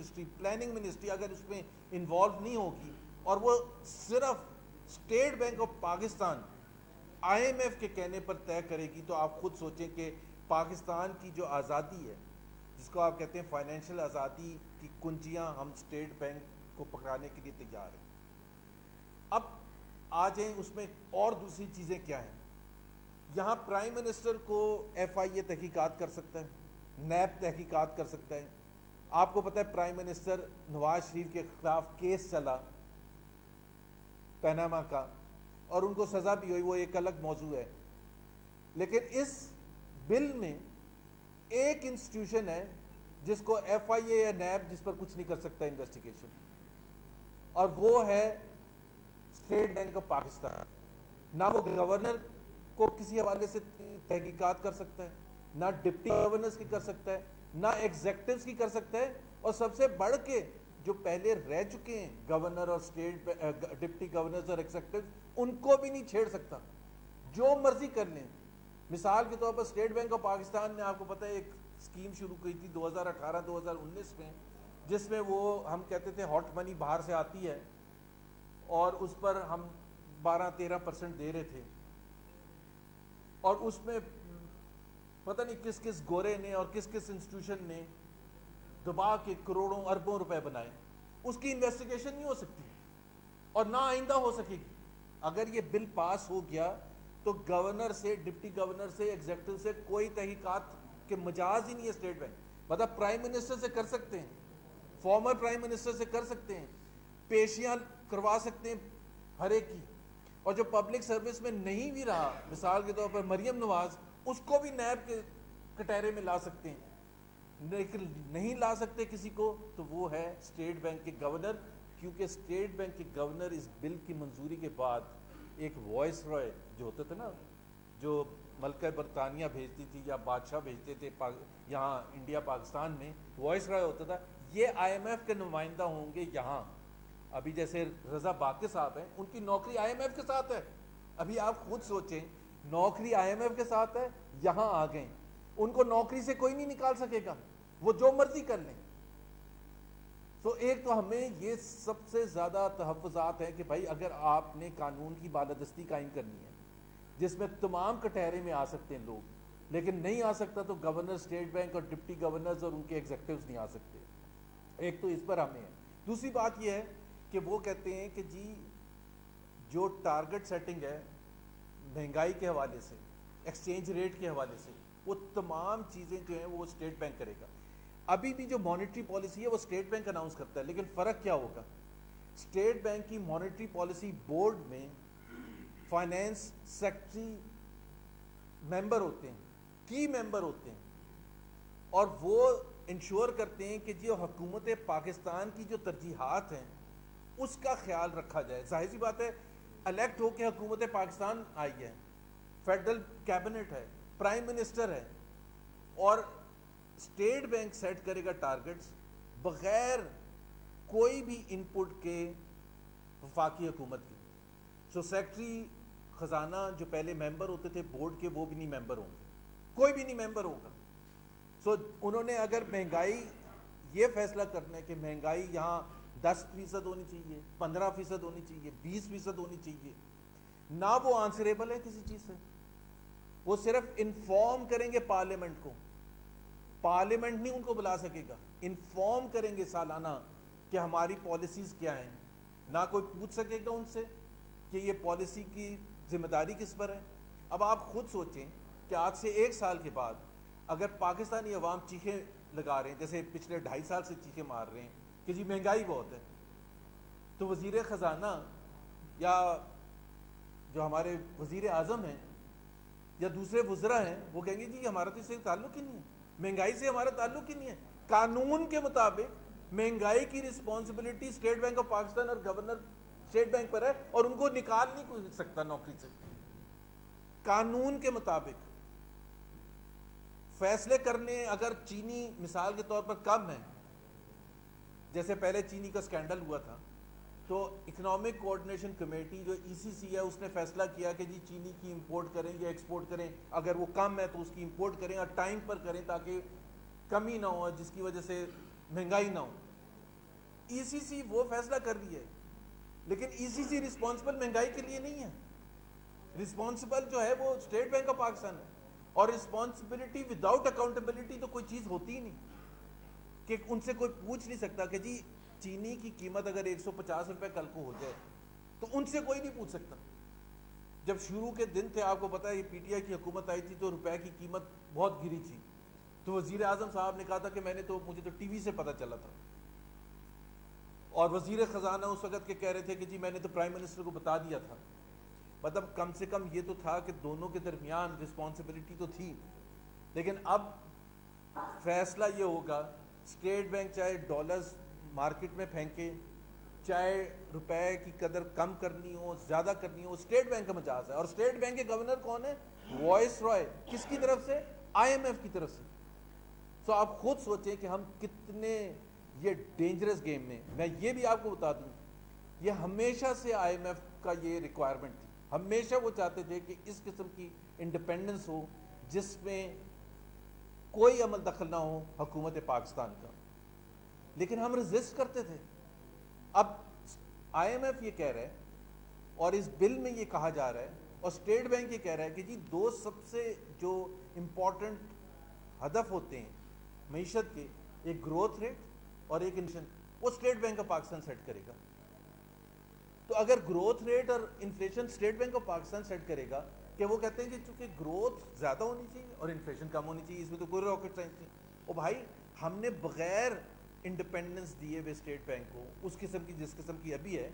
Ministry, planning ministry اگر اس میں involve نہیں ہوگی اور وہ صرف State Bank of Pakistan I M F کے کہنے پر طے کرے گی, تو آپ خود سوچیں کہ پاکستان کی جو آزادی ہے, جس کو آپ کہتے ہیں فائنینشیل آزادی کی کنجیاں, ہم اسٹیٹ بینک کو پکڑانے کے لیے تیار ہیں. اب آ جائیں اس میں اور دوسری چیزیں کیا ہیں. یہاں پرائم منسٹر کو ایف آئی اے تحقیقات کر سکتا ہے, نیب تحقیقات کر سکتا ہے. آپ کو پتہ ہے پرائم منسٹر نواز شریف کے خلاف کیس چلا پیناما کا, اور ان کو سزا بھی ہوئی, وہ ایک الگ موضوع ہے. لیکن اس بل میں ایک انسٹیٹیوشن ہے جس کو ایف آئی اے یا نیب جس پر کچھ نہیں کر سکتا انویسٹیگیشن, اور وہ ہے اسٹیٹ بینک آف پاکستان. نہ وہ گورنر کو کسی حوالے سے تحقیقات کر سکتا ہے, نہ ڈپٹی گورنرز کی کر سکتا ہے, نہ ایگزیکٹوز کی کر سکتا ہے, اور سب سے بڑھ کے جو پہلے رہ چکے ہیں گورنر اور اسٹیٹ ڈپٹی گورنرز اور ایگزیکٹوز, ان کو بھی نہیں چھیڑ سکتا, جو مرضی کر لیں. مثال کے طور پر اسٹیٹ بینک آف پاکستان نے آپ کو پتہ ہے ایک اسکیم شروع کی تھی 2018-2019 میں, جس میں وہ ہم کہتے تھے ہاٹ منی باہر سے آتی ہے اور اس پر ہم 12-13% دے رہے تھے, اور اس میں پتہ نہیں کس کس گورے نے اور کس کس انسٹیٹیوشن نے دبا کے کروڑوں اربوں روپے بنائے. اس کی انویسٹیگیشن نہیں ہو سکتی اور نہ آئندہ ہو سکے گی. اگر یہ بل پاس ہو گیا تو گورنر سے, ڈپٹی گورنر سے, ایگزیکٹو سے کوئی تحقیقات کے مجاز ہی نہیں ہے اسٹیٹ بینک. مطلب پرائم منسٹر سے کر سکتے ہیں, فارمر پرائم منسٹر سے کر سکتے ہیں, پیشیاں کروا سکتے ہیں ہر ایک کی, اور جو پبلک سروس میں نہیں بھی رہا, مثال کے طور پر مریم نواز, اس کو بھی نیب کے کٹہرے میں لا سکتے ہیں. لیکن نہیں لا سکتے کسی کو, تو وہ ہے اسٹیٹ بینک کے گورنر, کیونکہ اسٹیٹ بینک کے گورنر اس بل کی منظوری کے بعد ایک وائس رائے جو ہوتا تھا نا, جو ملکہ برطانیہ بھیجتی تھی یا بادشاہ بھیجتے تھے یہاں انڈیا پاکستان میں, وائس رائے ہوتا تھا, یہ آئی ایم ایف کے نمائندہ ہوں گے یہاں. ابھی جیسے رضا باقر صاحب ہیں, ان کی نوکری آئی ایم ایف کے ساتھ ہے. ابھی آپ خود سوچیں, نوکری آئی ایم ایف کے ساتھ ہے, یہاں آ گئے, ان کو نوکری سے کوئی نہیں نکال سکے گا, وہ جو مرضی کر لیں. تو ایک تو ہمیں یہ سب سے زیادہ تحفظات ہیں کہ بھائی اگر آپ نے قانون کی بالادستی قائم کرنی ہے جس میں تمام کٹہرے میں آ سکتے ہیں لوگ, لیکن نہیں آ سکتا تو گورنر اسٹیٹ بینک اور ڈپٹی گورنرز اور ان کے ایگزیکٹوز نہیں آ سکتے. ایک تو اس پر ہمیں ہے. دوسری بات یہ ہے کہ وہ کہتے ہیں کہ جی جو ٹارگٹ سیٹنگ ہے مہنگائی کے حوالے سے, ایکسچینج ریٹ کے حوالے سے, وہ تمام چیزیں جو ہیں وہ اسٹیٹ بینک کرے گا. ابھی بھی جو مانیٹری پالیسی ہے وہ اسٹیٹ بینک اناؤنس کرتا ہے, لیکن فرق کیا ہوگا, اسٹیٹ بینک کی مانیٹری پالیسی بورڈ میں فائنینس سیکٹری ممبر ہوتے ہیں, کی ممبر ہوتے ہیں, اور وہ انشور کرتے ہیں کہ جو حکومت پاکستان کی جو ترجیحات ہیں اس کا خیال رکھا جائے. ظاہر سی بات ہے, الیکٹ ہو کے حکومت پاکستان آئی ہے, فیڈرل کیبنٹ ہے, پرائم منسٹر ہے, اور اسٹیٹ بینک سیٹ کرے گا ٹارگٹس بغیر کوئی بھی ان پٹ کے وفاقی حکومت کی. سو سیکٹری خزانہ جو پہلے ممبر ہوتے تھے بورڈ کے, وہ بھی نہیں ممبر ہوں گے, کوئی بھی نہیں ممبر ہوگا. سو انہوں نے اگر مہنگائی, یہ فیصلہ کرنا ہے کہ مہنگائی یہاں 10% ہونی چاہیے, 15% ہونی چاہیے, 20% ہونی چاہیے, نہ وہ آنسریبل ہے کسی چیز سے, وہ صرف انفارم کریں گے پارلیمنٹ کو, پارلیمنٹ نہیں ان کو بلا سکے گا, انفارم کریں گے سالانہ کہ ہماری پالیسیز کیا ہیں. نہ کوئی پوچھ سکے گا ان سے کہ یہ پالیسی کی ذمہ داری کس پر ہے. اب آپ خود سوچیں کہ آج سے 1 سال کے بعد اگر پاکستانی عوام چیخیں لگا رہے ہیں جیسے پچھلے 2.5 سال سے چیخیں مار رہے ہیں کہ جی مہنگائی بہت ہے, تو وزیر خزانہ یا جو ہمارے وزیر اعظم ہیں یا دوسرے وزراء ہیں وہ کہیں گے جی ہمارا تو اس سے تعلق ہی نہیں ہے, مہنگائی سے ہمارا تعلق ہی نہیں ہے. قانون کے مطابق مہنگائی کی responsibility state Bank of Pakistan اور گورنر اسٹیٹ بینک پر ہے, اور ان کو نکال نہیں سکتا نوکری سے. قانون کے مطابق فیصلے کرنے, اگر چینی مثال کے طور پر کم ہے, جیسے پہلے چینی کا سکینڈل ہوا تھا, تو اکنامک کوآرڈینیشن کمیٹی جو ای سی سی ہے اس نے فیصلہ کیا کہ جی چینی کی امپورٹ کریں یا ایکسپورٹ کریں, اگر وہ کم ہے تو اس کی امپورٹ کریں اور ٹائم پر کریں تاکہ کمی نہ ہو جس کی وجہ سے مہنگائی نہ ہو. ای سی سی وہ فیصلہ کر رہی ہے، لیکن ای سی سی رسپانسبل مہنگائی کے لیے نہیں ہے، رسپانسبل جو ہے وہ اسٹیٹ بینک آف پاکستان ہے. اور رسپانسبلٹی وداؤٹ اکاؤنٹیبلٹی تو کوئی چیز ہوتی ہی نہیں، کہ ان سے کوئی پوچھ نہیں سکتا کہ جی چینی کی قیمت اگر 150 روپے کل کو ہو جائے تو ان سے کوئی نہیں پوچھ سکتا. جب شروع کے دن تھے، آپ کو پتا ہے یہ پی ٹی آئی کی حکومت آئی تھی تو روپے کی قیمت بہت گری تھی، تو وزیر اعظم صاحب نے کہا تھا کہ مجھے تو ٹی وی سے پتا چلا تھا، اور وزیر خزانہ اس وقت کے کہہ رہے تھے کہ جی میں نے تو پرائم منسٹر کو بتا دیا تھا. مطلب کم سے کم یہ تو تھا کہ دونوں کے درمیان رسپانسبلٹی تو تھی. لیکن اب فیصلہ یہ ہوگا، اسٹیٹ بینک چاہے ڈالرز مارکیٹ میں پھینکے، چاہے روپے کی قدر کم کرنی ہو زیادہ کرنی ہو، اسٹیٹ بینک کا مجاز ہے. اور اسٹیٹ بینک کے گورنر کون ہے؟ وائس رائے. کس کی طرف سے؟ آئی ایم ایف کی طرف سے. تو آپ خود سوچیں کہ ہم کتنے یہ ڈینجرس گیم میں یہ بھی آپ کو بتا دوں، یہ ہمیشہ سے آئی ایم ایف کا یہ ریکوائرمنٹ تھی. ہمیشہ وہ چاہتے تھے کہ اس قسم کی انڈیپینڈنس ہو جس میں کوئی عمل دخل نہ ہو حکومت پاکستان کا، لیکن ہم ریزسٹ کرتے تھے. اب آئی ایم ایف یہ کہہ رہا ہے اور اس بل میں یہ کہا جا رہا ہے اور اسٹیٹ بینک یہ کہہ رہا ہے کہ جی دو سب سے جو امپورٹنٹ ہدف ہوتے ہیں معیشت کے، ایک گروتھ ریٹ اور ایک انفلیشن، وہ State Bank of Pakistan set کرے گا. تو اگر گروتھ ریٹ اور inflation State Bank of Pakistan set کرے گا، کہ وہ کہتے ہیں کہ چونکہ گروتھ زیادہ ہونی چاہیے اور انفلیشن کم ہونی چاہیے، اس میں تو کوئی راکٹ سائنس نہیں. او بھائی، ہم نے بغیر انڈیپینڈنس دیے ہوئے اسٹیٹ بینک کو اس قسم کی جس قسم کی ابھی ہے،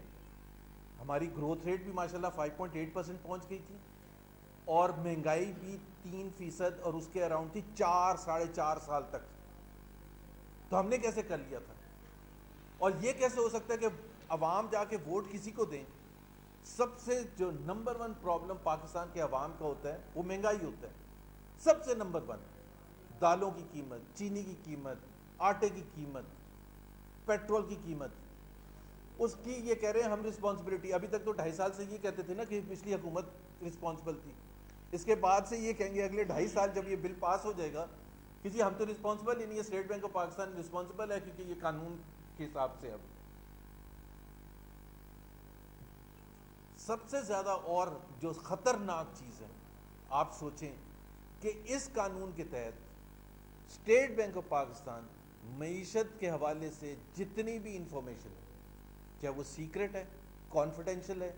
ہماری گروتھ ریٹ بھی ماشاءاللہ 5.8% پہنچ گئی تھی اور مہنگائی بھی 3% اور اس کے اراؤنڈ تھی 4-4.5 سال تک. تو ہم نے کیسے کر لیا تھا؟ اور یہ کیسے ہو سکتا ہے کہ عوام جا کے ووٹ کسی کو دیں؟ سب سے جو نمبر 1 پرابلم پاکستان کے عوام کا ہوتا ہے وہ مہنگائی ہوتا ہے. سب سے نمبر 1 دالوں کی قیمت، چینی کی قیمت، آٹے کی قیمت، پیٹرول کی قیمت، اس کی یہ کہہ رہے ہیں ہم رسپانسبلٹی. ابھی تک تو 2.5 سال سے یہ کہتے تھے نا کہ پچھلی حکومت رسپانسبل تھی. اس کے بعد سے یہ کہیں گے اگلے 2.5 سال جب یہ بل پاس ہو جائے گا کہ جی ہم تو رسپانسبل ہی نہیں ہے، state Bank of Pakistan responsible ہے کیونکہ یہ قانون کے حساب سے. اب سب سے زیادہ اور جو خطرناک چیز ہے، آپ سوچیں کہ اس قانون کے تحت اسٹیٹ بینک آف پاکستان معیشت کے حوالے سے جتنی بھی انفارمیشن ہے، چاہے وہ سیکرٹ ہے، کانفیڈینشیل ہے،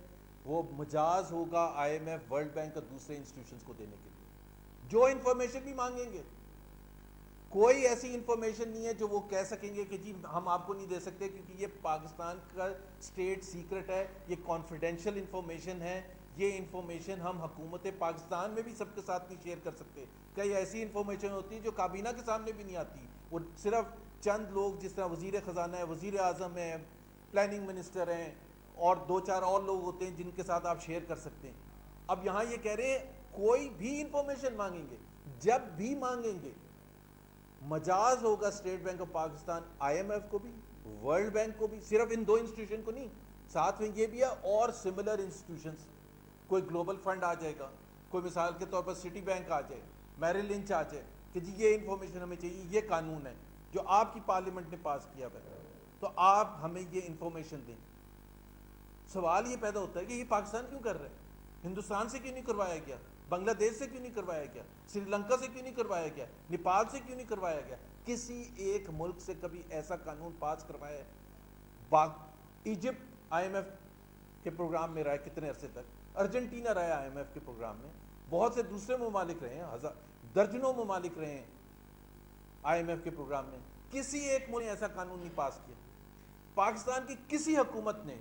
وہ مجاز ہوگا I M F, World Bank اور دوسرے انسٹیٹیوشنز کو دینے کے لیے. جو انفارمیشن بھی مانگیں گے، کوئی ایسی انفارمیشن نہیں ہے جو وہ کہہ سکیں گے کہ جی ہم آپ کو نہیں دے سکتے کیونکہ یہ پاکستان کا اسٹیٹ سیکرٹ ہے، یہ کانفیڈینشیل انفارمیشن ہے، یہ انفارمیشن ہم حکومت پاکستان میں بھی سب کے ساتھ نہیں شیئر کر سکتے. کئی ایسی انفارمیشن ہوتی ہے جو کابینہ کے سامنے بھی نہیں آتی، وہ صرف چند لوگ جس طرح وزیر خزانہ ہے، وزیر اعظم ہے، پلاننگ منسٹر ہیں اور 2-4 اور لوگ ہوتے ہیں جن کے ساتھ آپ شیئر کر سکتے ہیں. اب یہاں یہ کہہ رہے ہیں کوئی بھی انفارمیشن مانگیں گے، جب بھی مانگیں گے، مجاز ہوگا State Bank of Pakistan I M F کو بھی، ورلڈ بینک کو بھی، صرف ان 2 انسٹیٹیوشن کو نہیں، ساتھ میں یہ بھی ہے اور سملر انسٹیٹیوشنز. کوئی گلوبل فنڈ آ جائے گا، کوئی مثال کے طور پر سٹی بینک آ جائے، میرل لنچ آ جائے کہ جی یہ انفارمیشن ہمیں چاہیے، یہ قانون ہے جو آپ کی پارلیمنٹ نے پاس کیا ہے تو آپ ہمیں یہ انفارمیشن دیں. سوال یہ پیدا ہوتا ہے کہ یہ پاکستان کیوں کر رہے ہیں؟ ہندوستان سے کیوں نہیں کروایا گیا؟ بنگلہ دیش سے کیوں نہیں کروایا گیا؟ سری لنکا سے کیوں نہیں کروایا گیا؟ نیپال سے کیوں نہیں کروایا گیا؟ کسی ایک ملک سے کبھی ایسا قانون پاس کروایا ہے؟ ایجپٹ آئی ایم ایف کے پروگرام میں رہا ہے کتنے عرصے تک، ارجنٹینا رہا ہے آئی ایم ایف کے پروگرام میں، بہت سے دوسرے ممالک رہے ہیں، درجنوں ممالک رہے ہیں آئی ایم ایف کے پروگرام میں. کسی ایک ملک نے ایسا قانون نہیں پاس کیا. پاکستان کی کسی حکومت نے،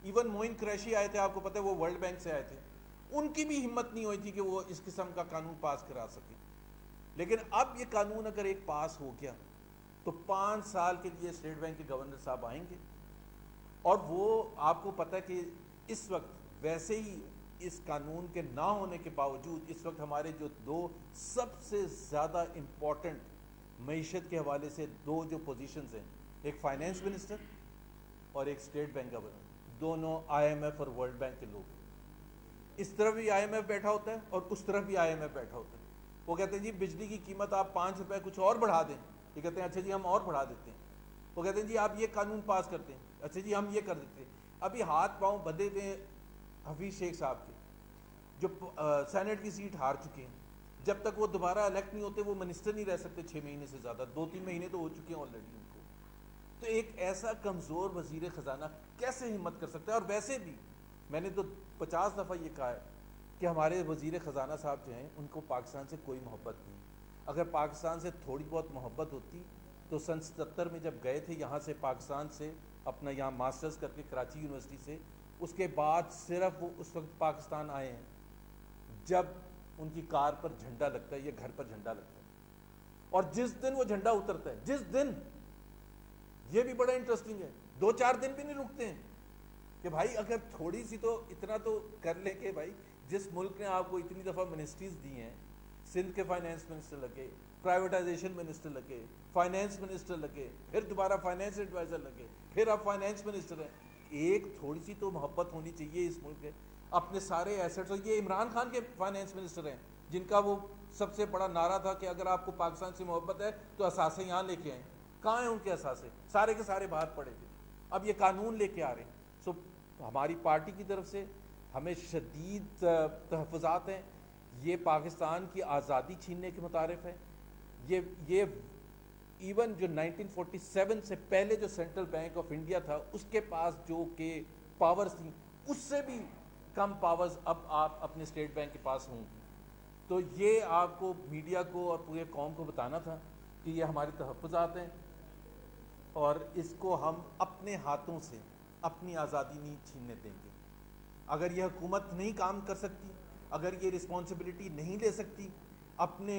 ایون موئن قریشی آئے تھے، آپ کو پتہ ہے وہ ورلڈ بینک سے آئے تھے، ان کی بھی ہمت نہیں ہوئی تھی کہ وہ اس قسم کا قانون پاس کرا سکیں. لیکن اب یہ قانون اگر ایک پاس ہو گیا تو 5 سال کے لیے اسٹیٹ بینک کے گورنر صاحب آئیں گے، اور وہ آپ کو پتہ ہے کہ اس وقت ویسے ہی اس قانون کے نہ ہونے کے باوجود اس وقت ہمارے جو 2 سب سے زیادہ امپورٹنٹ معیشت کے حوالے سے 2 جو پوزیشنز ہیں، ایک فائنینس منسٹر اور ایک اسٹیٹ بینک گورنر، دونوں آئی ایم ایف اور ورلڈ بینک کے لوگ. اس طرف بھی آئی ایم ایف بیٹھا ہوتا ہے اور اس طرف بھی آئی ایم ایف بیٹھا ہوتا ہے. وہ کہتے ہیں جی بجلی کی قیمت آپ 5 روپے کچھ اور بڑھا دیں، یہ کہتے ہیں اچھا جی ہم اور بڑھا دیتے ہیں. وہ کہتے ہیں جی آپ یہ قانون پاس کرتے ہیں, اچھا جی ہم یہ کر دیتے ہیں. ابھی ہاتھ پاؤں بندھے ہوئے حفیظ شیخ صاحب کے, جو سینٹ کی سیٹ ہار چکے ہیں, جب تک وہ دوبارہ الیکٹ نہیں ہوتے وہ منسٹر نہیں رہ سکتے 6 مہینے سے زیادہ, 2-3 مہینے تو ہو چکے ہیں آلریڈی ان کو. تو ایک ایسا کمزور وزیر خزانہ کیسے ہمت کر سکتا ہے؟ اور ویسے بھی میں نے تو 50 دفعہ یہ کہا ہے کہ ہمارے وزیر خزانہ صاحب جو ہیں ان کو پاکستان سے کوئی محبت نہیں. اگر پاکستان سے تھوڑی بہت محبت ہوتی تو سن 77 میں جب گئے تھے یہاں سے پاکستان سے اپنا یہاں ماسٹرز کر کے کراچی یونیورسٹی سے, اس کے بعد صرف وہ اس وقت پاکستان آئے ہیں جب ان کی کار پر جھنڈا لگتا ہے یا گھر پر جھنڈا لگتا ہے, اور جس دن وہ جھنڈا اترتا ہے, جس دن, یہ بھی بڑا انٹرسٹنگ ہے, 2-4 دن بھی نہیں رکتے ہیں کہ بھائی اگر تھوڑی سی تو اتنا تو کر لیں کہ بھائی جس ملک نے آپ کو اتنی دفعہ منسٹریز دی ہیں, سندھ کے فائنینس منسٹر لگے, پرائیویٹائزیشن منسٹر لگے, فائنینس منسٹر لگے, پھر دوبارہ فائنینس ایڈوائزر لگے, پھر آپ فائنینس منسٹر ہیں, ایک تھوڑی سی تو محبت ہونی چاہیے اس ملک کے اپنے سارے ایسٹس. اور یہ عمران خان کے فائنینس منسٹر ہیں جن کا وہ سب سے بڑا نعرہ تھا کہ اگر آپ کو پاکستان سے محبت ہے تو اثاثے یہاں لے کے آئیں. کہاں ہیں ان کے اثاثے؟ سارے کے سارے باہر پڑے تھے. اب یہ قانون لے کے آ رہے ہیں. سو ہماری پارٹی کی طرف سے ہمیں شدید تحفظات ہیں. یہ پاکستان کی آزادی چھیننے کے متعارف ہے. یہ ایون جو 1947 سے پہلے جو سینٹرل بینک آف انڈیا تھا اس کے پاس جو کہ پاورز تھیں اس سے بھی کم پاورز اب آپ اپنے اسٹیٹ بینک کے پاس ہوں. تو یہ آپ کو میڈیا کو اور پورے قوم کو بتانا تھا کہ یہ ہمارے تحفظات ہیں اور اس کو ہم اپنے ہاتھوں سے اپنی آزادی نہیں چھیننے دیں گے. اگر یہ حکومت نہیں کام کر سکتی, اگر یہ رسپانسبلٹی نہیں لے سکتی, اپنے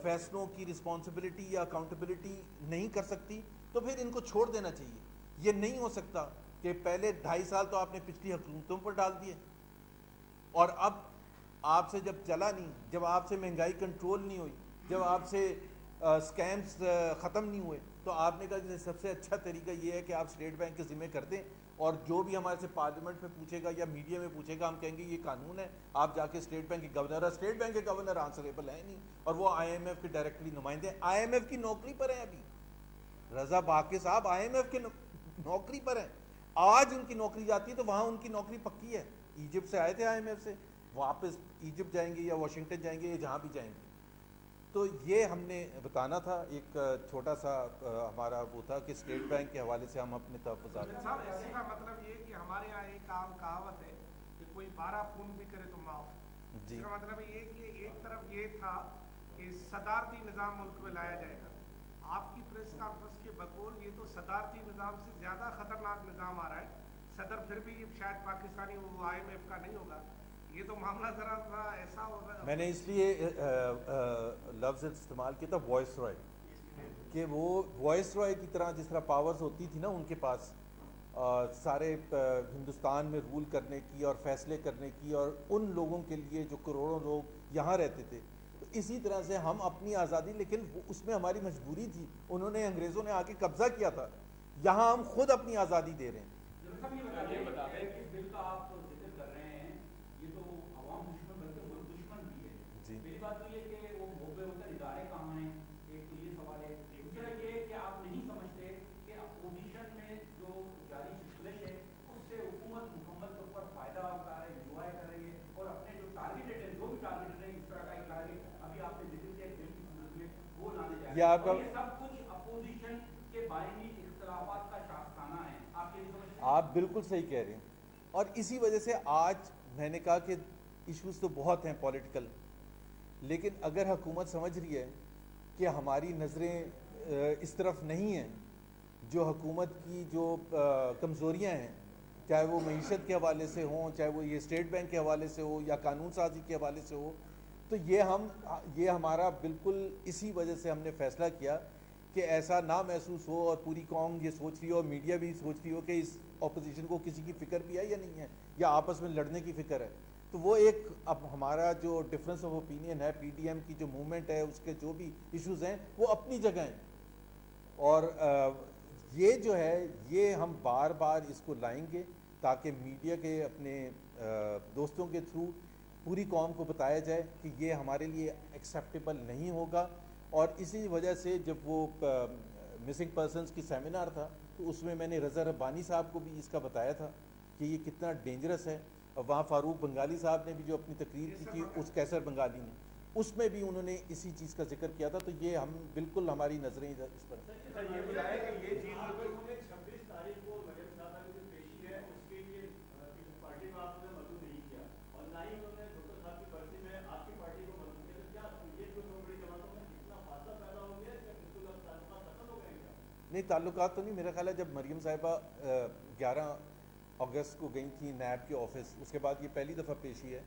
فیصلوں کی رسپانسبلٹی یا اکاؤنٹیبلٹی نہیں کر سکتی, تو پھر ان کو چھوڑ دینا چاہیے. یہ نہیں ہو سکتا کہ پہلے 2.5 سال تو آپ نے پچھلی حکومتوں پر ڈال دیے اور اب آپ سے جب چلا نہیں, جب آپ سے مہنگائی کنٹرول نہیں ہوئی, جب آپ سے سکیمز ختم نہیں ہوئے, تو آپ نے کہا کہ سب سے اچھا طریقہ یہ ہے کہ آپ اسٹیٹ بینک کے ذمہ کر دیں اور جو بھی ہمارے سے پارلیمنٹ میں پوچھے گا یا میڈیا میں پوچھے گا ہم کہیں گے یہ قانون ہے, آپ جا کے اسٹیٹ بینک کے گورنر, اسٹیٹ بینک کے گورنر آنسریبل ہیں نہیں اور وہ آئی ایم ایف کے ڈائریکٹلی نمائندے ہیں. آئی ایم ایف کی نوکری پر ہیں ابھی رضا باقی صاحب, آئی ایم ایف کے نوکری پر ہیں. آج ان کی نوکری جاتی ہے تو وہاں ان کی نوکری پکی ہے. ایجپٹ سے آئے تھے آئی ایم ایف سے, واپس ایجپٹ جائیں گے یا واشنگٹن جائیں گے یا جہاں بھی جائیں گے. تو یہ ہم نے بتانا تھا. ایک چھوٹا سا ہمارا وہ تھا کہ اسٹیٹ بینک کے حوالے سے ہم اپنے تحفظات. اس کا مطلب یہ کہ ہمارے یہاں ایک عام کہاوت ہے کہ کوئی 12 خون بھی کرے تو معاف. جی, اس کا مطلب یہ کہ ایک طرف یہ تھا کہ صدارتی نظام ملک میں لایا جائے گا. آپ کی پریس کانفرنس کے بقول یہ تو صدارتی نظام سے زیادہ خطرناک نظام آ رہا ہے. صدر پھر بھی شاید پاکستانی وہ آئی ایم ایف کا نہیں ہوگا. یہ تو معاملہ ذرا ایسا ہو رہا ہے. میں نے اس لیے لفظ استعمال کیا تھا وائس رائے, کہ وہ وائس رائے کی طرح جس طرح پاورز ہوتی تھی نا ان کے پاس سارے ہندوستان میں رول کرنے کی اور فیصلے کرنے کی, اور ان لوگوں کے لیے جو کروڑوں لوگ یہاں رہتے تھے, تو اسی طرح سے ہم اپنی آزادی, لیکن اس میں ہماری مجبوری تھی. انہوں نے, انگریزوں نے آ کے قبضہ کیا تھا, یہاں ہم خود اپنی آزادی دے رہے ہیں. جی, میری بات تو یہ کہ وہ بھوپے ہوتے ادارے کہاں ہیں, ایک تو یہ سوال ہے. دوسرا یہ کہ آپ نہیں سمجھتے کہ اپوزیشن میں جو جاری چشمش ہے اس سے حکومت مکمل طور پر فائدہ اٹھا رہی ہے, انجوائے کر رہی ہے, اور اپنے جو ٹارگیٹڈ ہے, جو بھی ٹارگیٹڈ ہے, اس طرح کا ایک ٹارگیٹ ابھی آپ نے ذکر کیا بل کی صورت میں وہ لانے جا رہے ہیں. یہ سب کچھ اپوزیشن کے باہمی اختلافات کا شاخسانہ ہے. آپ یہ سمجھتے ہیں؟ آپ بالکل صحیح کہہ رہے ہیں, اور اسی وجہ سے آج میں نے کہا کہ ایشوز تو بہت ہیں پولیٹیکل, لیکن اگر حکومت سمجھ رہی ہے کہ ہماری نظریں اس طرف نہیں ہیں, جو حکومت کی جو کمزوریاں ہیں, چاہے وہ معیشت کے حوالے سے ہوں, چاہے وہ یہ اسٹیٹ بینک کے حوالے سے ہو یا قانون سازی کے حوالے سے ہو, تو یہ ہمارا بالکل اسی وجہ سے ہم نے فیصلہ کیا کہ ایسا نہ محسوس ہو, اور پوری قوم یہ سوچ رہی ہو اور میڈیا بھی سوچ رہی ہو کہ اس اپوزیشن کو کسی کی فکر بھی ہے یا نہیں ہے, یا آپس میں لڑنے کی فکر ہے. تو وہ ایک اب ہمارا جو ڈفرینس آف اوپینین ہے, پی ٹی ایم کی جو موومنٹ ہے, اس کے جو بھی ایشوز ہیں وہ اپنی جگہ ہیں, اور یہ جو ہے یہ ہم بار بار اس کو لائیں گے تاکہ میڈیا کے اپنے دوستوں کے تھرو پوری قوم کو بتایا جائے کہ یہ ہمارے لیے ایکسیپٹیبل نہیں ہوگا. اور اسی وجہ سے جب وہ مسنگ پرسنس کی سیمینار تھا تو اس میں نے رضا ربانی صاحب کو بھی اس کا بتایا تھا کہ یہ کتنا ڈینجرس ہے. اور وہاں فاروق بنگالی صاحب نے بھی جو اپنی تقریر کی تھی, اس کیسر بنگالی نے, اس میں بھی انہوں نے اسی چیز کا ذکر کیا تھا. تو یہ ہم بالکل ہماری نظریں اس پر یہ بتایا کہ یہ چیز 26 تاریخ کو مریم صاحبہ کی جو پیشی ہے اس کے لیے پارٹی کو آپ نے مدعو نہیں کیا, اور نہ ہی انہوں نے ڈاکٹر صاحب کی برسی میں آپ کی پارٹی کو مدعو کیا. تو کیا یہ جو بڑی جماعتوں میں اتنا فاصلہ پیدا ہو گیا کہ بالکل اب تعلقات ختم ہو گئے ہیں؟ نہیں, تعلقات تو نہیں. میرا خیال ہے جب مریم صاحبہ 11 اگست کو گئی تھیں نیب کے آفس, اس کے بعد یہ پہلی دفعہ پیشی ہے,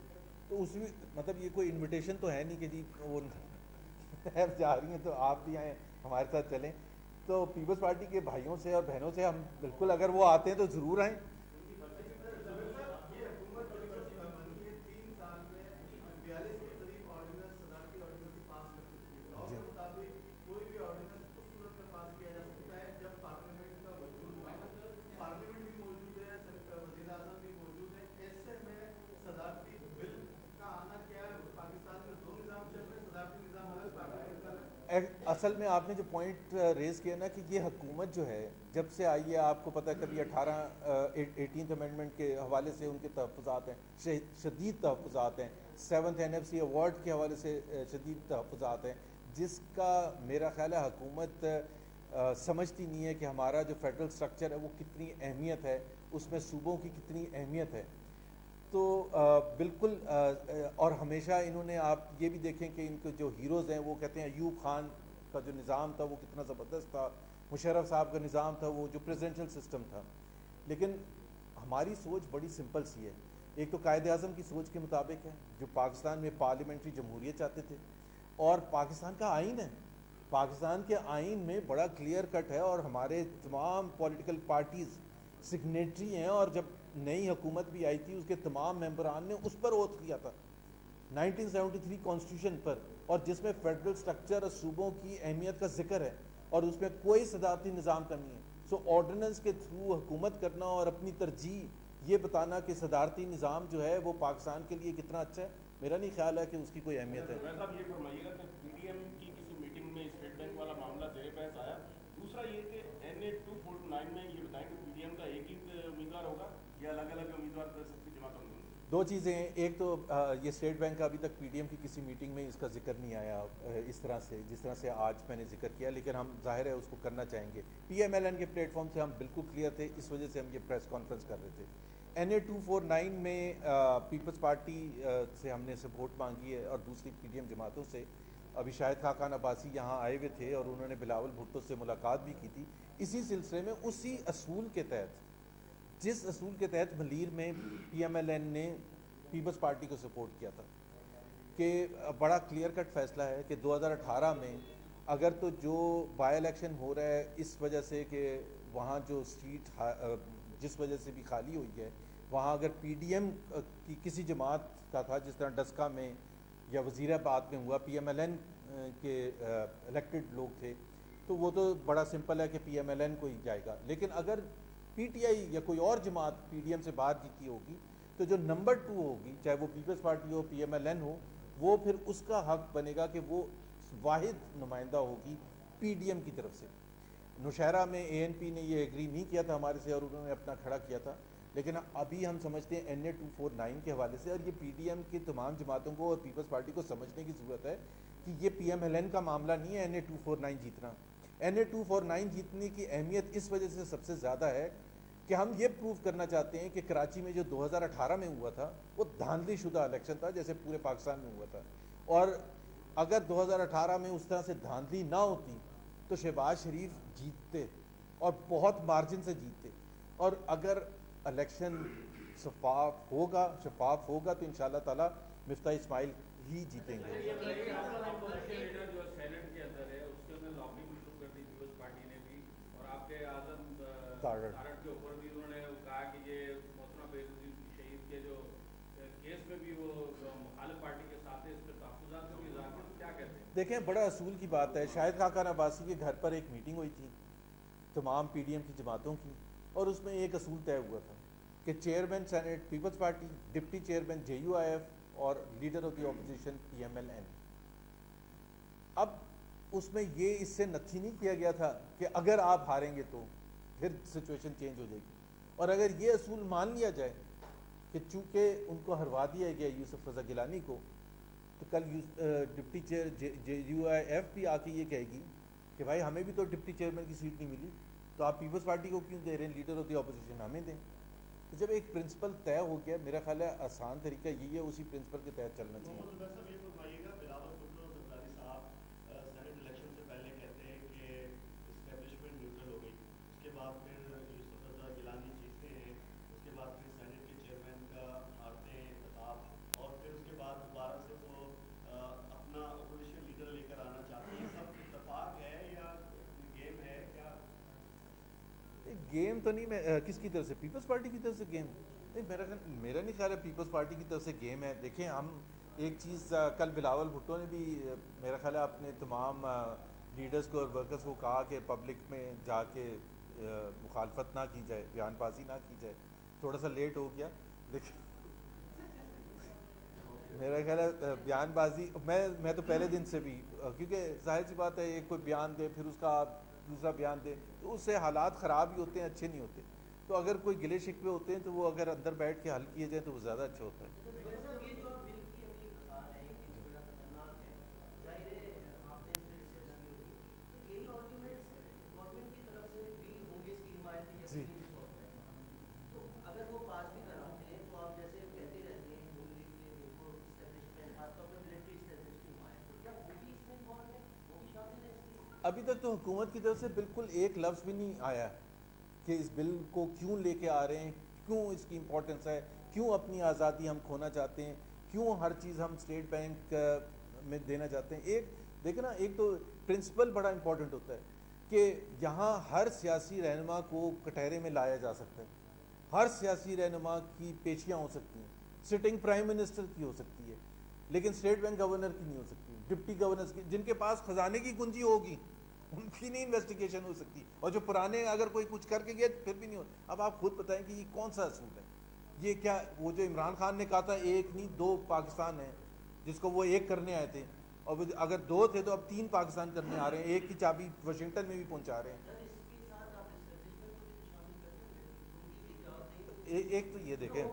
تو اس میں مطلب یہ کوئی انویٹیشن تو ہے نہیں کہ جی وہ نیب جا رہی ہیں تو آپ بھی آئیں ہمارے ساتھ چلیں. تو پیپلز پارٹی کے بھائیوں سے اور بہنوں سے ہم بالکل, اگر وہ آتے ہیں تو ضرور آئیں. اصل میں آپ نے جو پوائنٹ ریز کیا نا کہ یہ حکومت جو ہے جب سے آئی ہے, آپ کو پتہ ہے کبھی 18th امینڈمنٹ کے حوالے سے ان کے تحفظات ہیں, شدید تحفظات ہیں, 7th NFC ایوارڈ کے حوالے سے شدید تحفظات ہیں, جس کا میرا خیال ہے حکومت سمجھتی نہیں ہے کہ ہمارا جو فیڈرل سٹرکچر ہے وہ کتنی اہمیت ہے, اس میں صوبوں کی کتنی اہمیت ہے. تو بالکل, اور ہمیشہ انہوں نے, آپ یہ بھی دیکھیں کہ ان کے جو ہیروز ہیں وہ کہتے ہیں ایوب خان کا جو نظام تھا وہ کتنا زبردست تھا, مشرف صاحب کا نظام تھا وہ جو پریزیڈنشل سسٹم تھا. لیکن ہماری سوچ بڑی سمپل سی ہے. ایک تو قائد اعظم کی سوچ کے مطابق ہے جو پاکستان میں پارلیمنٹری جمہوریت چاہتے تھے, اور پاکستان کا آئین ہے, پاکستان کے آئین میں بڑا کلیئر کٹ ہے, اور ہمارے تمام پولیٹیکل پارٹیز سگنیٹری ہیں, اور جب نئی حکومت بھی آئی تھی اس کے تمام ممبران نے اس پر اوتھ کیا تھا 1973 کانسٹیٹیوشن پر, اور جس میں فیڈرل سٹرکچر اور صوبوں کی اہمیت کا ذکر ہے, اور اس میں کوئی صدارتی نظام کا نہیں ہے. سو آرڈیننس کے تھرو حکومت کرنا اور اپنی ترجیح یہ بتانا کہ صدارتی نظام جو ہے وہ پاکستان کے لیے کتنا اچھا ہے, میرا نہیں خیال ہے کہ اس کی کوئی اہمیت ہے. صاحب یہ فرمائیے گا کہ پی ڈی ایم کی کسی میٹنگ میں اسٹیٹ بینک والا معاملہ زیر بحث آیا. دوسرا یہ کہ NA 249 میں یہ بتائیں کہ پی ڈی ایم کا ایک ہی امیدوار ہوگا یا الگ الگ امیدوار کر سکتی جماعتوں میں؟ دو چیزیں ہیں. ایک تو یہ اسٹیٹ بینک کا ابھی تک پی ڈی ایم کی کسی میٹنگ میں اس کا ذکر نہیں آیا اس طرح سے جس طرح سے آج میں نے ذکر کیا, لیکن ہم ظاہر ہے اس کو کرنا چاہیں گے. PMLN کے پلیٹ فارم سے ہم بالکل کلیئر تھے, اس وجہ سے ہم یہ پریس کانفرنس کر رہے تھے. NA 249 میں پیپلز پارٹی سے ہم نے سپورٹ مانگی ہے, اور دوسری پی ڈی ایم جماعتوں سے. ابھی شاہد خاقان عباسی یہاں آئے ہوئے تھے اور انہوں نے بلاول بھٹو سے ملاقات بھی کی تھی اسی سلسلے میں, اسی اصول کے تحت, جس اصول کے تحت ملیر میں PMLN نے پیپلز پارٹی کو سپورٹ کیا تھا, کہ بڑا کلیئر کٹ فیصلہ ہے کہ 2018 میں اگر تو جو بائی الیکشن ہو رہا ہے اس وجہ سے کہ وہاں جو سیٹ جس وجہ سے بھی خالی ہوئی ہے, وہاں اگر پی ڈی ایم کی کسی جماعت کا تھا, جس طرح ڈسکا میں یا وزیر آباد میں ہوا PMLN کے الیکٹڈ لوگ تھے, تو وہ تو بڑا سمپل ہے کہ PMLN کو ہی جائے گا. لیکن اگر PTI یا کوئی اور جماعت پی ڈی ایم سے باہر جیتی ہوگی تو جو نمبر 2 ہوگی, چاہے وہ پیپلز پارٹی ہو PMLN ہو, وہ پھر اس کا حق بنے گا کہ وہ واحد نمائندہ ہوگی پی ڈی ایم کی طرف سے. نوشہرہ میں ANP نے یہ ایگری نہیں کیا تھا ہمارے سے, اور انہوں نے اپنا کھڑا کیا تھا. لیکن ابھی ہم سمجھتے ہیں NA 249 کے حوالے سے, اور یہ پی ڈی ایم کی تمام جماعتوں کو اور پیپلز پارٹی کو سمجھنے کی ضرورت ہے کہ یہ PMLN کا معاملہ نہیں ہے NA 249 جیتنا. NA 249 جیتنے کی اہمیت اس وجہ سے سب سے زیادہ ہے کہ ہم یہ پروف کرنا چاہتے ہیں کہ کراچی میں جو 2018 میں ہوا تھا وہ دھاندلی شدہ الیکشن تھا جیسے پورے پاکستان میں ہوا تھا, اور اگر 2018 میں اس طرح سے دھاندلی نہ ہوتی تو شہباز شریف جیتتے, اور بہت مارجن سے جیتتے. اور اگر الیکشن شفاف ہوگا تو انشاءاللہ تعالی مفتاح اسماعیل ہی جیتیں گے. تارڑ کے اوپر بھی انہوں نے کہا کہ یہ محترمہ بےنظیر شہید کے جو کیس میں بھی وہ مخالف پارٹی کے ساتھ ہے, اس کے تحفظات کو بھی اظہار کیا, کیا کہتے ہیں؟ دیکھیں, بڑا اصول کی بات ہے. شاہد خاقان عباسی کے گھر پر ایک میٹنگ ہوئی تھی تمام پی ڈی ایم کی جماعتوں کی, اور اس میں ایک اصول طے ہوا تھا کہ chairman senate Peoples Party, deputy chairman JUIF اور leader of the opposition PMLN. اب اس میں یہ اس سے نفی نہیں کیا گیا تھا کہ اگر آپ ہاریں گے تو پھر سچویشن چینج ہو جائے گی. اور اگر یہ اصول مان لیا جائے کہ چونکہ ان کو ہروا دیا گیا یوسف رضا گیلانی کو, تو کل ڈپٹی چیئر JUIF بھی آ کے یہ کہے گی کہ بھائی ہمیں بھی تو ڈپٹی چیئرمین کی سیٹ نہیں ملی, تو آپ پیپلز پارٹی کو کیوں دے رہے ہیں, لیڈر آف دی اپوزیشن ہمیں دیں. تو جب ایک پرنسپل طے ہو گیا, میرا خیال ہے آسان طریقہ یہی ہے, اسی پرنسپل کے تحت چلنا چاہیے. محمد عبید صاحب یہ فرمائیے گا, بلاول بھٹو زرداری صاحب سینٹ الیکشن سے پہلے کہتے ہیں کہ اسٹیبلشمنٹ نیوٹرل ہو گئی, اس کے بعد پھر یوسف رضا گیلانی جیتتے ہیں, اس کے بعد پھر سینٹ کے چیئرمین کا ہارتے ہیں انتخاب, اور پھر اس کے بعد دوبارہ سے وہ اپنا اپوزیشن لیڈر لے کر آنا چاہتے ہیں. سب اتفاق ہے یا گیم ہے کیا؟ گیم تو نہیں, میں کس کی طرف سے, پیپلز پارٹی کی طرف سے گیم نہیں, میرا نہیں خیال ہے پیپلز پارٹی کی طرف سے گیم ہے. دیکھیں ہم ایک چیز, کل بلاول بھٹو نے بھی میرا خیال ہے اپنے تمام لیڈرز کو اور ورکرز کو کہا کہ پبلک میں جا کے مخالفت نہ کی جائے, بیان بازی نہ کی جائے. تھوڑا سا لیٹ ہو گیا, لیکن میرا خیال ہے بیان بازی, میں تو پہلے دن سے بھی, کیونکہ ظاہر سی بات ہے ایک کوئی بیان دے پھر اس کا دوسرا بیان دے, تو اس سے حالات خراب ہی ہوتے ہیں, اچھے نہیں ہوتے. تو اگر کوئی گلے شکوے ہوتے ہیں تو وہ اگر اندر بیٹھ کے حل کیے جائیں تو وہ زیادہ اچھا ہوتا ہے. جی ابھی تک تو حکومت کی طرف سے بالکل ایک لفظ بھی نہیں آیا کہ اس بل کو کیوں لے کے آ رہے ہیں, کیوں اس کی امپورٹنس ہے, کیوں اپنی آزادی ہم کھونا چاہتے ہیں, کیوں ہر چیز ہم اسٹیٹ بینک میں دینا چاہتے ہیں. ایک دیکھیں نا, ایک تو پرنسپل بڑا امپورٹنٹ ہوتا ہے کہ یہاں ہر سیاسی رہنما کو کٹہرے میں لایا جا سکتا ہے, ہر سیاسی رہنما کی پیشیاں ہو سکتی ہیں, سٹنگ پرائم منسٹر کی ہو سکتی ہے, لیکن اسٹیٹ بینک گورنر کی نہیں ہو سکتی, ڈپٹی گورنر کی, جن کے پاس خزانے کی کنجی ہوگی ان کی نہیں انویسٹیگیشن ہو سکتی, اور جو پرانے اگر کوئی کچھ کر کے گئے پھر بھی نہیں ہو. اب آپ خود بتائیں کہ یہ کون سا اصول ہے, یہ کیا, وہ جو عمران خان نے کہا تھا ایک نہیں دو پاکستان ہیں, جس کو وہ ایک کرنے آئے تھے, اور اگر دو تھے تو اب 3 پاکستان کرنے آ رہے ہیں, ایک کی چابی واشنگٹن میں بھی پہنچا رہے ہیں. ایک تو یہ دیکھیں,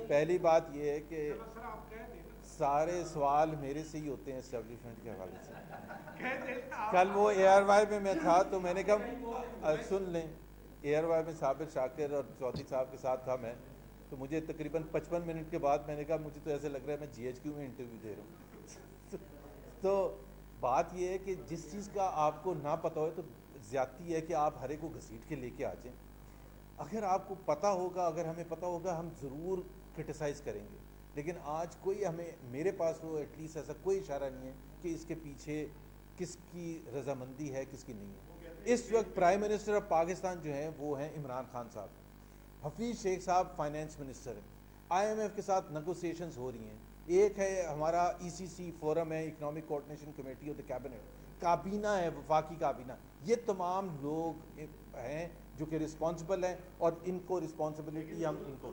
پہلی بات یہ ہے کہ سر آپ کہہ دیں سارے سوال میرے سے ہی ہوتے ہیں اسٹیبلشمنٹ کے حوالے سے. کہہ دیں کل وہ ARY میں تھا تو میں نے کہا سن لیں, ARY میں صابر شاکر اور چودھری صاحب کے ساتھ تھا میں, تو مجھے تقریباً 55 منٹ کے بعد میں نے کہا مجھے تو ایسے لگ رہا ہے میں GHQ میں انٹرویو دے رہا ہوں. تو بات یہ ہے کہ جس چیز کا آپ کو نہ پتہ ہو تو زیادتی ہے کہ آپ ہر ایک کو گھسیٹ کے لے کے آ جائیں. اگر آپ کو پتہ ہوگا, اگر ہمیں پتہ ہوگا, ہم ضرور کرٹیسائز کریں گے, لیکن آج کوئی ہمیں, میرے پاس تو ایٹ لیسٹ ایسا کوئی اشارہ نہیں ہے کہ اس کے پیچھے کس کی رضامندی ہے کس کی نہیں ہے. اس وقت پرائم منسٹر آف پاکستان جو ہیں وہ ہیں عمران خان صاحب, حفیظ شیخ صاحب فائنینس منسٹر ہیں, IMF کے ساتھ نیگوسیشنز ہو رہی ہیں, ایک ہے ہمارا ECC فورم ہے, economic coordination committee of the cabinet, کابینہ ہے, وفاقی کابینہ, یہ تمام لوگ ہیں جو کہ رسپانسبل ہیں, اور ان کو رسپانسبلٹی ہم ان کو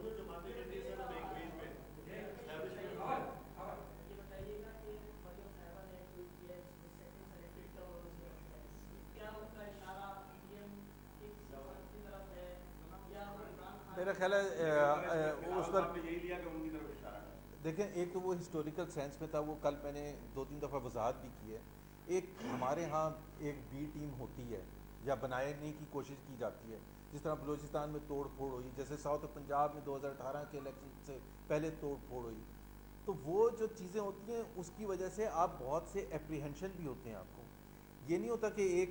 میرا خیال ہے اس پر یہی لیا کہ ان کی طرف اشارہ ہے. دیکھیں, ایک تو وہ ہسٹوریکل سینس میں تھا, وہ کل میں نے 2-3 دفعہ وضاحت بھی کی ہے. ایک ہمارے ہاں ایک B ٹیم ہوتی ہے یا بنانے کی کوشش کی جاتی ہے, جس طرح بلوچستان میں توڑ پھوڑ ہوئی, جیسے ساؤتھ پنجاب میں 2018 کے الیکشن سے پہلے توڑ پھوڑ ہوئی. تو وہ جو چیزیں ہوتی ہیں اس کی وجہ سے آپ بہت سے اپریہنشن بھی ہوتے ہیں. آپ کو یہ نہیں ہوتا کہ ایک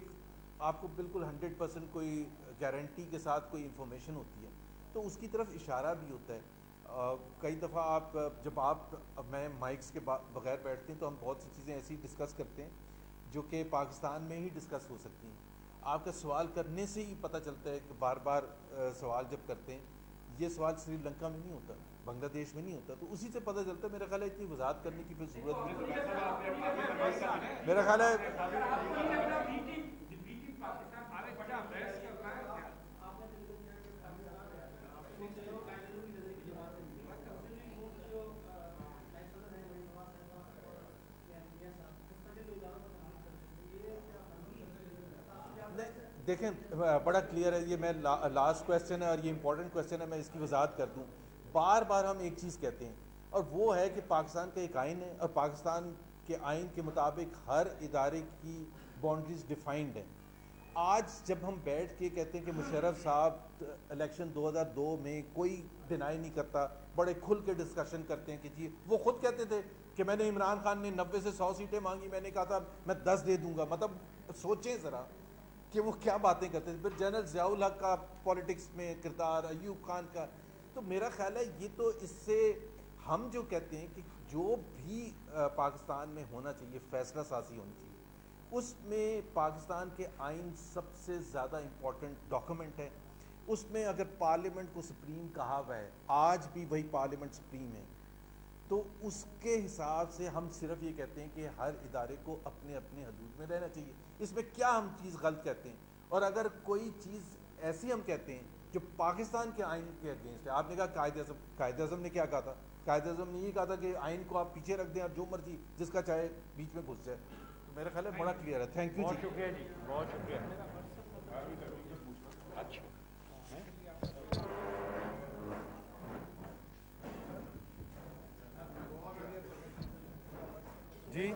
آپ کو بالکل 100% کوئی گارنٹی کے ساتھ کوئی انفارمیشن ہوتی ہے, تو اس کی طرف اشارہ بھی ہوتا ہے. کئی دفعہ آپ جب میں مائکس کے بغیر بیٹھتے ہیں تو ہم بہت سی چیزیں ایسی ڈسکس کرتے ہیں جو کہ پاکستان میں ہی ڈسکس ہو سکتی ہیں. آپ کا سوال کرنے سے ہی پتہ چلتا ہے کہ بار بار سوال جب کرتے ہیں, یہ سوال سری لنکا میں نہیں ہوتا, بنگلہ دیش میں نہیں ہوتا, تو اسی سے پتہ چلتا ہے. میرا خیال ہے اتنی وضاحت کرنے کی پھر ضرورت بھی نہیں. میرا خیال ہے دیکھیں بڑا کلیئر ہے یہ. میں لاسٹ کویسچن ہے اور یہ امپورٹنٹ کویسچن ہے, میں اس کی وضاحت کر دوں. بار بار ہم ایک چیز کہتے ہیں اور وہ ہے کہ پاکستان کا ایک آئین ہے اور پاکستان کے آئین کے مطابق ہر ادارے کی باؤنڈریز ڈیفائنڈ ہیں. آج جب ہم بیٹھ کے کہتے ہیں کہ مشرف صاحب الیکشن 2002 میں کوئی ڈینائی نہیں کرتا, بڑے کھل کے ڈسکشن کرتے ہیں کہ جی وہ خود کہتے تھے کہ میں نے عمران خان نے 90 سے 100 سیٹیں مانگی, میں نے کہا تھا میں 10 دے دوں گا. مطلب سوچیں ذرا کہ وہ کیا باتیں کرتے تھے. پھر جنرل ضیاء الحق کا پالیٹکس میں کردار, ایوب خان کا. تو میرا خیال ہے یہ تو اس سے ہم جو کہتے ہیں کہ جو بھی پاکستان میں ہونا چاہیے فیصلہ سازی ہونی چاہیے, اس میں پاکستان کے آئین سب سے زیادہ امپورٹنٹ ڈاکومنٹ ہے. اس میں اگر پارلیمنٹ کو سپریم کہا ہوا ہے, آج بھی وہی پارلیمنٹ سپریم ہے, تو اس کے حساب سے ہم صرف یہ کہتے ہیں کہ ہر ادارے کو اپنے اپنے حدود میں رہنا چاہیے. اس میں کیا ہم چیز غلط کہتے ہیں؟ اور اگر کوئی چیز ایسی ہم کہتے ہیں جو پاکستان کے آئین کے اگینسٹ ہے, آپ نے کہا قائد اعظم نے کیا کہا تھا؟ قائد اعظم نے یہ کہا تھا کہ آئین کو آپ پیچھے رکھ دیں اور جو مرضی جس کا چاہے بیچ میں گھس جائے. تو میرا خیال ہے بڑا کلیئر ہے. تھینک یو بہت جی. شکریہ جی, بہت شکریہ. اچھا جی